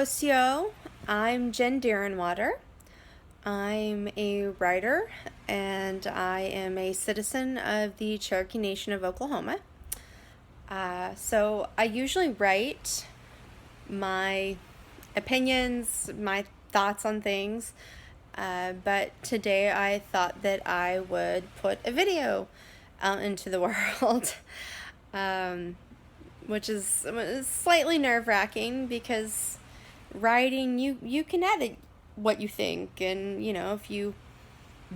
Yosio. I'm Jen Derenwater. I'm a writer and I am a citizen of the Cherokee Nation of Oklahoma. So I usually write my opinions, my thoughts on things, but today I thought that I would put a video out into the world. Which is slightly nerve-wracking because writing, you can edit what you think, and if you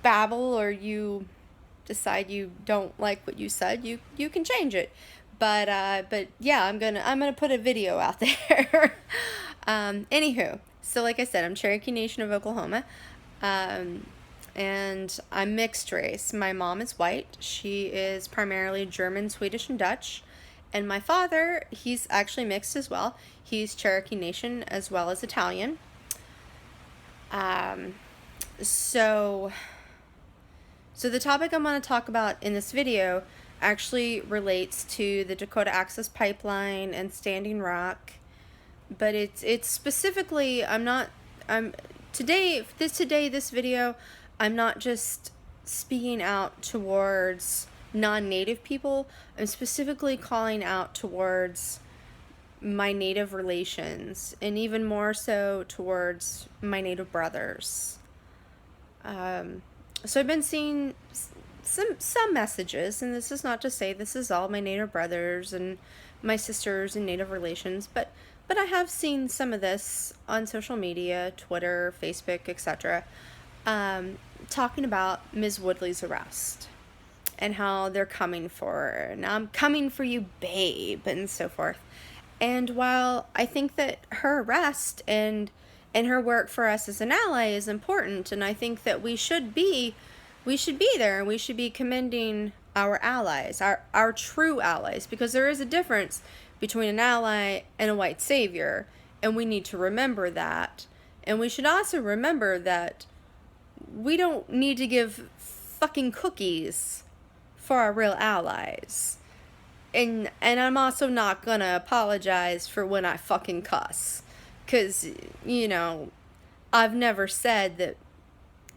babble or you decide you don't like what you said, you can change it. But yeah, I'm gonna put a video out there. Anywho, so like I said, I'm Cherokee Nation of Oklahoma. And I'm mixed race. My mom is white. She is primarily German, Swedish, and Dutch. And my father, he's actually mixed as well. He's Cherokee Nation as well as Italian. So the topic I'm going to talk about in this video actually relates to the Dakota Access Pipeline and Standing Rock. But it's specifically, this video, I'm not just speaking out towards non-native people. I'm specifically calling out towards my native relations, and even more so towards my native brothers. So I've been seeing some messages, and this is not to say this is all my native brothers and my sisters and native relations, but I have seen some of this on social media, Twitter, Facebook, etc., talking about Ms. Woodley's arrest and how they're coming for her, and I'm coming for you, babe, and so forth. And while I think that her arrest and her work for us as an ally is important, and I think that we should be there, and we should be commending our allies, our true allies, because there is a difference between an ally and a white savior, and we need to remember that. And we should also remember that we don't need to give fucking cookies for our real allies. And I'm also not gonna apologize for when I fucking cuss, because I've never said that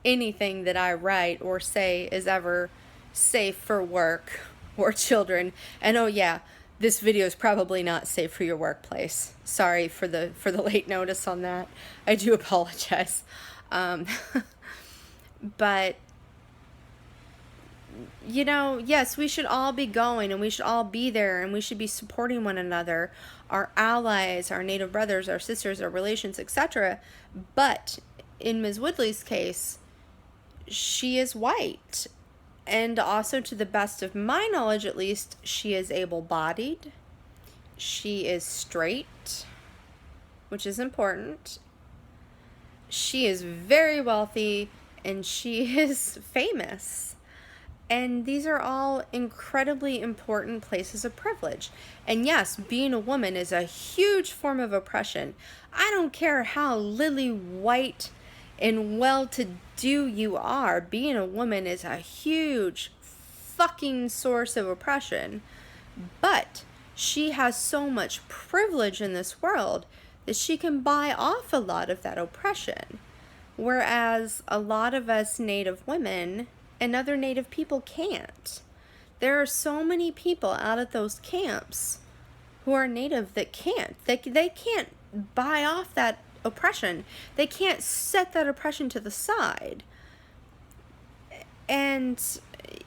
anything that I write or say is ever safe for work or children. And oh yeah, this video is probably not safe for your workplace. Sorry for the late notice on that. I do apologize. But yes, we should all be going, and we should all be there, and we should be supporting one another, our allies, our native brothers, our sisters, our relations, etc. But in Ms. Woodley's case, she is white, and also, to the best of my knowledge at least, she is able-bodied, she is straight, which is important, she is very wealthy, and she is famous. And these are all incredibly important places of privilege. And yes, being a woman is a huge form of oppression. I don't care how lily white and well-to-do you are. Being a woman is a huge fucking source of oppression. But she has so much privilege in this world that she can buy off a lot of that oppression. Whereas a lot of us Native women and other Native people can't. There are so many people out at those camps who are Native that can't. They can't buy off that oppression. They can't set that oppression to the side. And,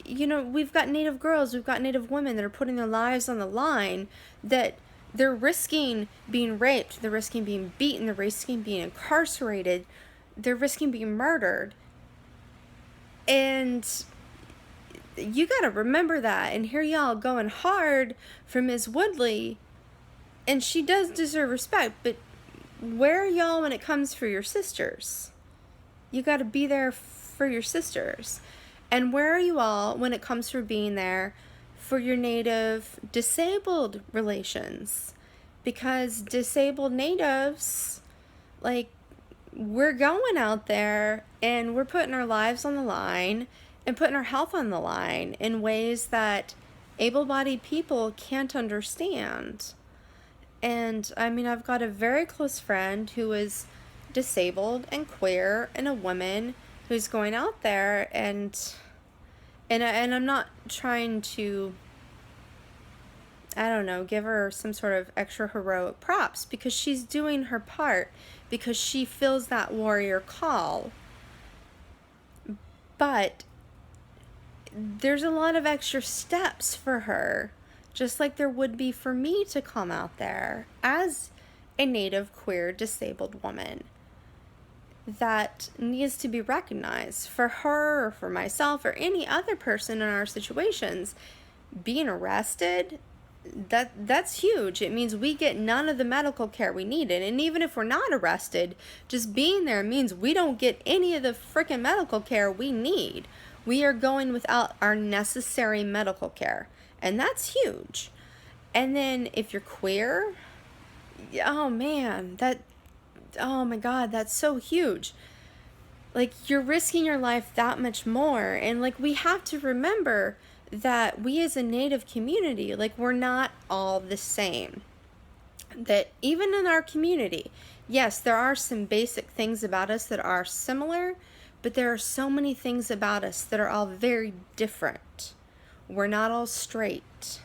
we've got Native girls, we've got Native women that are putting their lives on the line, that they're risking being raped, they're risking being beaten, they're risking being incarcerated, they're risking being murdered. And you gotta remember that. And here y'all going hard for Ms. Woodley, and she does deserve respect, but where are y'all when it comes for your sisters? You gotta be there for your sisters. And where are you all when it comes for being there for your Native disabled relations? Because disabled Natives, we're going out there and we're putting our lives on the line and putting our health on the line in ways that able-bodied people can't understand. And I mean, I've got a very close friend who is disabled and queer and a woman who's going out there and I'm not trying to, I don't know, give her some sort of extra heroic props because she's doing her part because she feels that warrior call. But there's a lot of extra steps for her, just like there would be for me to come out there as a Native queer disabled woman, that needs to be recognized. For her or for myself or any other person in our situations, being arrested, that's huge. It means we get none of the medical care we needed. And even if we're not arrested, just being there means we don't get any of the freaking medical care we need. We are going without our necessary medical care. And that's huge. And then if you're queer, oh man, oh my God, that's so huge. Like, you're risking your life that much more. And like, we have to remember that we as a Native community, like, we're not all the same. That even in our community, yes, there are some basic things about us that are similar, but there are so many things about us that are all very different. We're not all straight.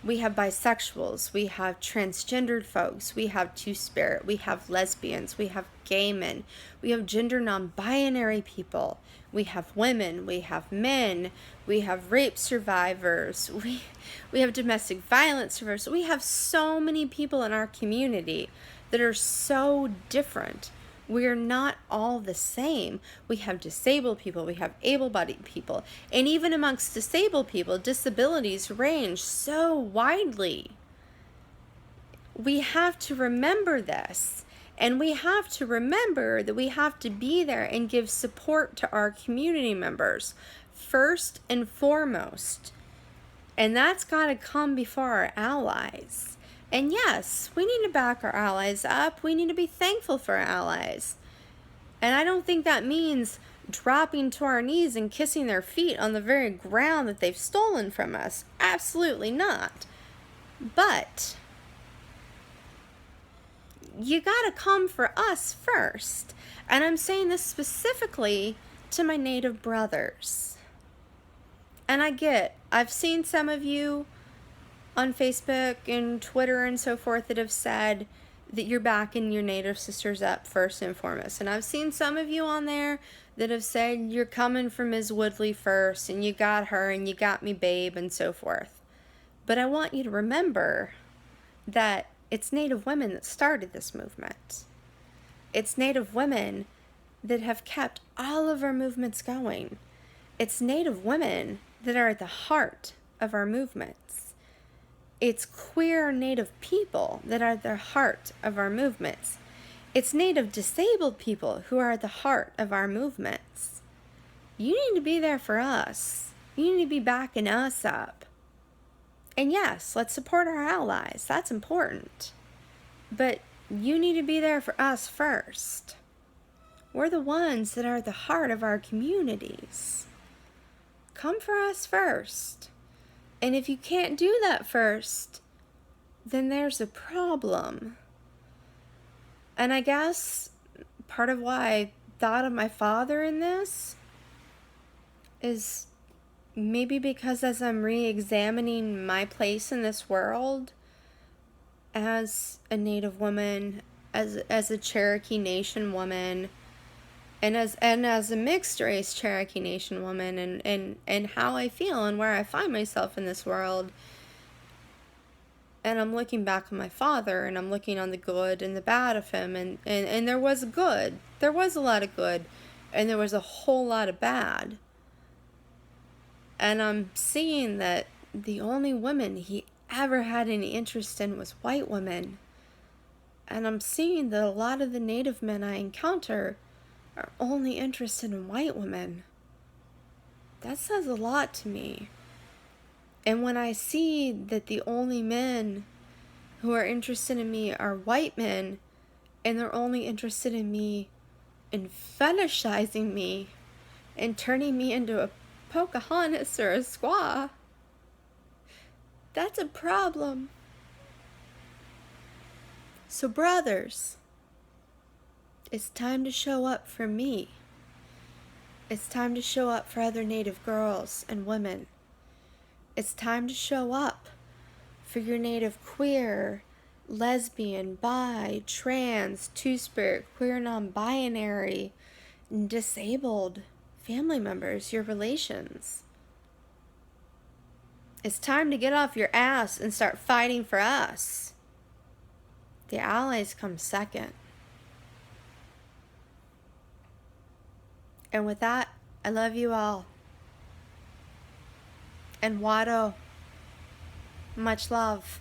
We have bisexuals, we have transgendered folks, we have two-spirit, we have lesbians, we have gay men, we have gender non-binary people, we have women, we have men, we have rape survivors, we have domestic violence survivors. We have so many people in our community that are so different. We're not all the same. We have disabled people, we have able-bodied people, and even amongst disabled people, disabilities range so widely. We have to remember this, and we have to remember that we have to be there and give support to our community members first and foremost. And that's got to come before our allies. And yes, we need to back our allies up. We need to be thankful for our allies. And I don't think that means dropping to our knees and kissing their feet on the very ground that they've stolen from us. Absolutely not. But you gotta come for us first. And I'm saying this specifically to my Native brothers. And I've seen some of you on Facebook and Twitter and so forth that have said that you're backing your Native sisters up first and foremost. And I've seen some of you on there that have said you're coming for Ms. Woodley first and you got her and you got me babe and so forth. But I want you to remember that it's Native women that started this movement. It's Native women that have kept all of our movements going. It's Native women that are at the heart of our movements. It's queer Native people that are at the heart of our movements. It's Native disabled people who are at the heart of our movements. You need to be there for us. You need to be backing us up. And yes, let's support our allies. That's important. But you need to be there for us first. We're the ones that are at the heart of our communities. Come for us first. And if you can't do that first, then there's a problem. And I guess part of why I thought of my father in this is maybe because as I'm re-examining my place in this world as a Native woman, as a Cherokee Nation woman, and as a mixed race Cherokee Nation woman, and how I feel and where I find myself in this world. And I'm looking back on my father, and I'm looking on the good and the bad of him, and there was good. There was a lot of good, and there was a whole lot of bad. And I'm seeing that the only women he ever had any interest in was white women. And I'm seeing that a lot of the Native men I encounter are only interested in white women. That says a lot to me. And when I see that the only men who are interested in me are white men, and they're only interested in me in fetishizing me and turning me into a Pocahontas or a squaw, that's a problem. So, brothers, it's time to show up for me. It's time to show up for other Native girls and women. It's time to show up for your Native queer, lesbian, bi, trans, two-spirit, queer, non-binary, and disabled family members, your relations. It's time to get off your ass and start fighting for us. The allies come second. And with that, I love you all. And Wado, much love.